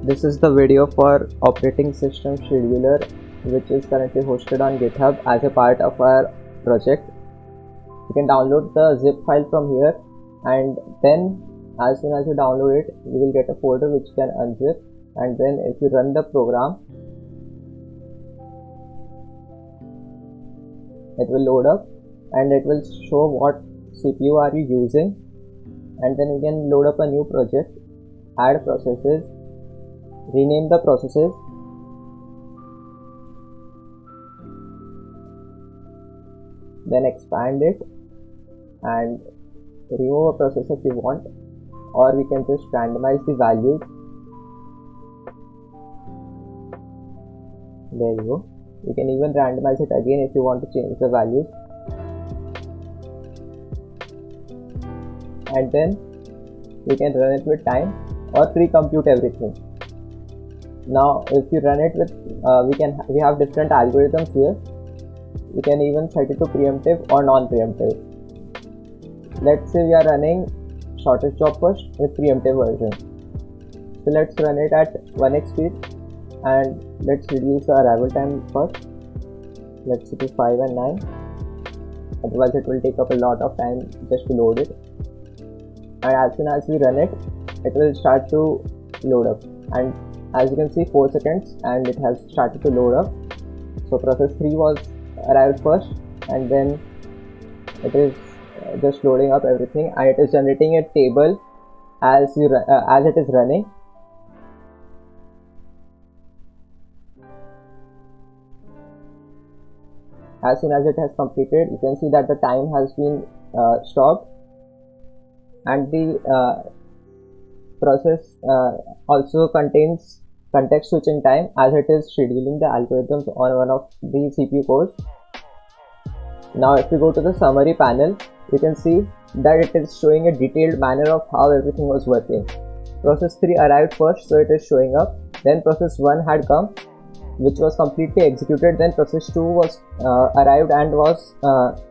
This is the video for operating system scheduler, which is currently hosted on GitHub as a part of our project. You can download the zip file from here, and then as soon as you download it, you will get a folder which you can unzip, and then if you run the program, it will load up and it will show what CPU are you using, and then you can load up a new project, add processes, rename the processes, then expand it and remove a process if you want, or we can just randomize the values. There you go. You can even randomize it again if you want to change the values, and then you can run it with time or pre-compute everything. Now if you run it with we have different algorithms here. You can even set it to preemptive or non-preemptive. Let's say we are running shortest job first with preemptive version. So let's run it at 1x speed and let's reduce the arrival time first. Let's set to 5 and 9. Otherwise it will take up a lot of time just to load it. And as soon as we run it, it will start to load up. And as you can see, 4 seconds and it has started to load up. So process 3 was arrived first, and then it is just loading up everything, and it is generating a table as it is running. As soon as it has completed, you can see that the time has been stopped, and the process also contains context switching time as it is scheduling the algorithms on one of the CPU cores. Now if you go to the summary panel, you can see that it is showing a detailed manner of how everything was working. Process 3 arrived first, so it is showing up. Then process 1 had come, which was completely executed. Then process 2 was arrived and was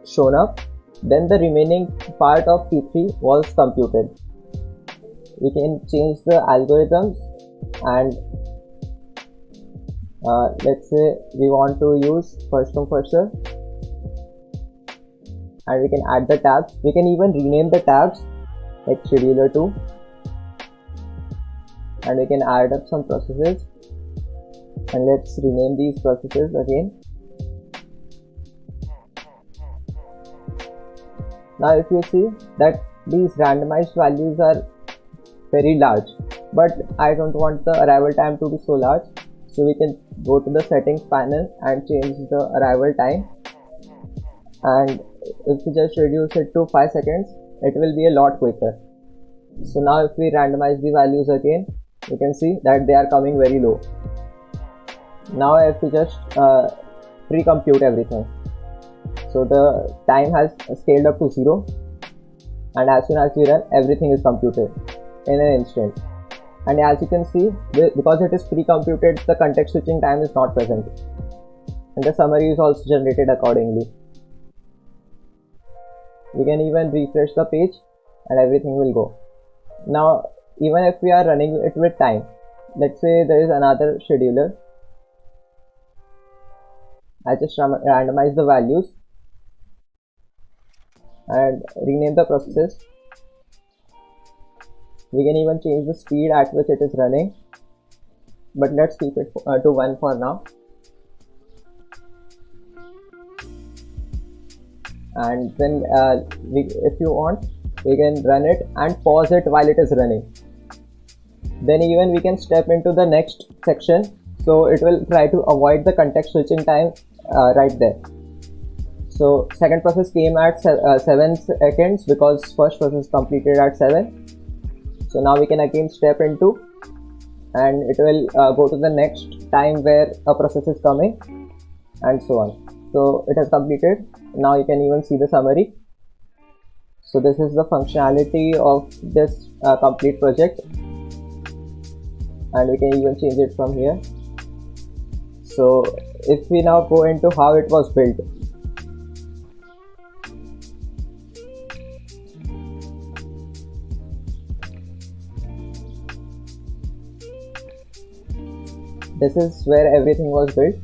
shown up. Then the remaining part of P3 was computed. We can change the algorithms, and let's say we want to use first come first serve, and we can add the tabs. We can even rename the tabs like scheduler 2, and we can add up some processes, and let's rename these processes again. Now if you see that these randomized values are very large, but I don't want the arrival time to be so large, so we can go to the settings panel and change the arrival time, and if we just reduce it to 5 seconds, it will be a lot quicker. So now if we randomize the values again, you can see that they are coming very low. Now if we just pre-compute everything, so the time has scaled up to 0, and as soon as we run, everything is computed in an instant. And as you can see, because it is pre-computed, the context switching time is not present, and the summary is also generated accordingly. We can even refresh the page and everything will go. Now even if we are running it with time, let's say there is another scheduler, I just randomize the values and rename the processes. We can even change the speed at which it is running, but let's keep it to 1 for now. And then if you want, we can run it and pause it while it is running. Then even we can step into the next section, so it will try to avoid the context switching time right there. So second process came at 7 seconds because first process completed at 7. So now we can again step into, and it will go to the next time where a process is coming, and so on. So it has completed. Now you can even see the summary. So this is the functionality of this complete project, and we can even change it from here. So if we now go into how it was built, this is where everything was built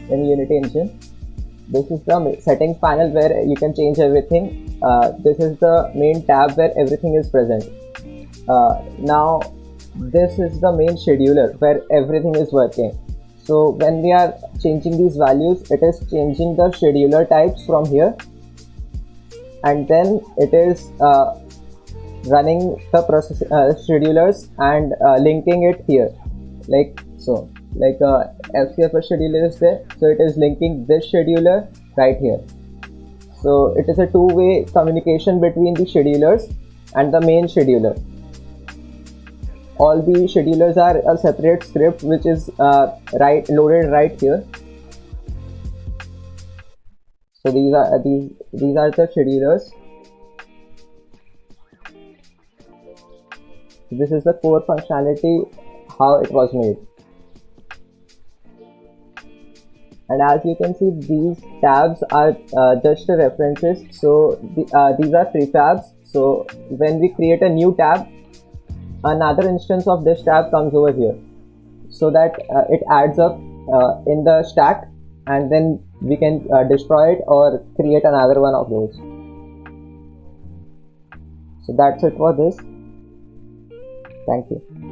in Unity engine. This is the settings panel where you can change everything. This is the main tab where everything is present. Now this is the main scheduler where everything is working. So when we are changing these values, it is changing the scheduler types from here, and then it is running the process schedulers and linking it here, like so. Like FCFS scheduler is there, so it is linking this scheduler right here. So it is a two-way communication between the schedulers and the main scheduler. All the schedulers are a separate script which is loaded right here. So these are the schedulers. This is the core functionality, how it was made. And as you can see, these tabs are just references. So these are prefabs. So when we create a new tab, another instance of this tab comes over here, so that it adds up in the stack, and then we can destroy it or create another one of those. So that's it for this. Thank you.